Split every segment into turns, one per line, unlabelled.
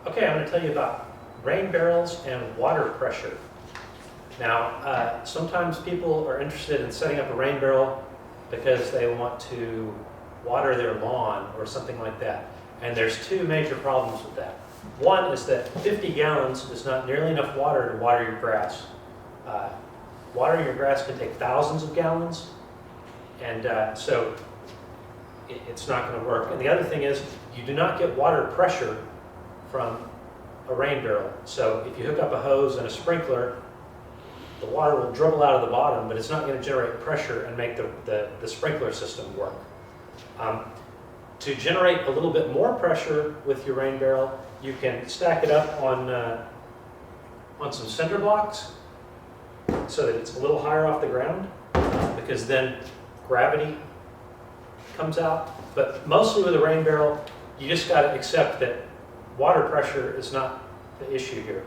Okay, I'm going to tell you about rain barrels and water pressure. Now, sometimes people are interested in setting up a rain barrel because they want to water their lawn or something like that. And there's two major problems with that. One is that 50 gallons is not nearly enough water to water your grass. Watering your grass can take thousands of gallons, and so it's not going to work. And the other thing is, you do not get water pressure from a rain barrel. So if you hook up a hose and a sprinkler, the water will dribble out of the bottom, but it's not going to generate pressure and make the sprinkler system work. To generate a little bit more pressure with your rain barrel, you can stack it up on some cinder blocks so that it's a little higher off the ground, because then gravity comes out. But mostly with a rain barrel, you just got to accept that water pressure is not the issue here.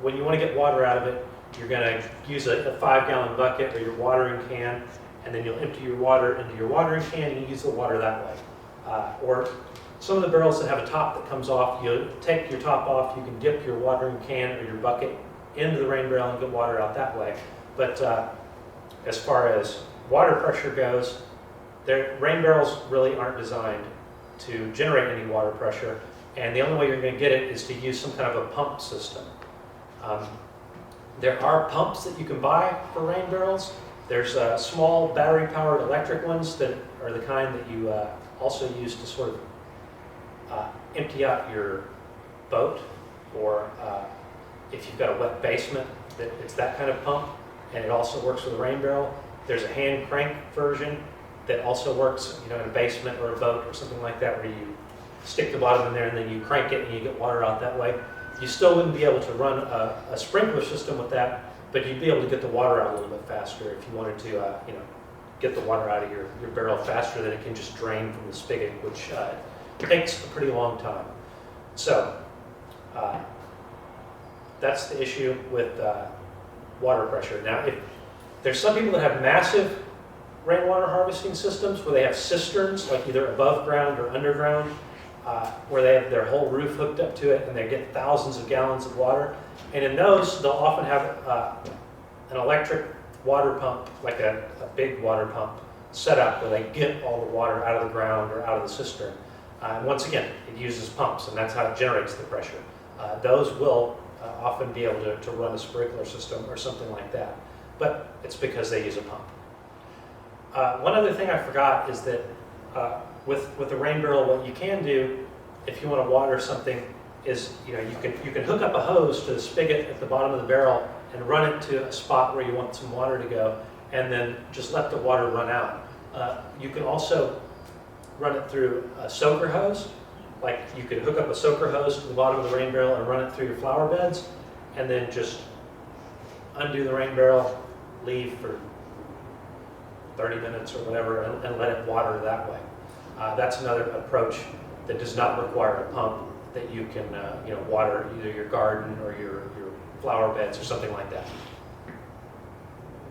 When you want to get water out of it, you're going to use a 5-gallon bucket or your watering can, and then you'll empty your water into your watering can and use the water that way. Or some of the barrels that have a top that comes off, you take your top off, you can dip your watering can or your bucket into the rain barrel and get water out that way. But as far as water pressure goes, rain barrels really aren't designed to generate any water pressure, and the only way you're going to get it is to use some kind of a pump system. There are pumps that you can buy for rain barrels. There's small battery-powered electric ones that are the kind that you also use to sort of empty out your boat, or if you've got a wet basement, it's that kind of pump, and it also works with a rain barrel. There's a hand crank version that also works, in a basement or a boat or something like that, where you stick the bottom in there and then you crank it and you get water out that way. You still wouldn't be able to run a sprinkler system with that, but you'd be able to get the water out a little bit faster if you wanted to, get the water out of your barrel faster than it can just drain from the spigot, which takes a pretty long time. So that's the issue with water pressure. Now, if there's some people that have massive rainwater harvesting systems where they have cisterns, like either above ground or underground, where they have their whole roof hooked up to it and they get thousands of gallons of water. And in those, they'll often have an electric water pump, like a big water pump, set up where they get all the water out of the ground or out of the cistern. And once again, it uses pumps, and that's how it generates the pressure. Those will often be able to run a sprinkler system or something like that, but it's because they use a pump. One other thing I forgot is that with a rain barrel, what you can do if you want to water something is, you can hook up a hose to the spigot at the bottom of the barrel and run it to a spot where you want some water to go, and then just let the water run out. You can also run it through a soaker hose. Like, you could hook up a soaker hose to the bottom of the rain barrel and run it through your flower beds, and then just undo the rain barrel, leave for 30 minutes or whatever, and let it water that way. That's another approach that does not require a pump, that you can water either your garden or your flower beds or something like that.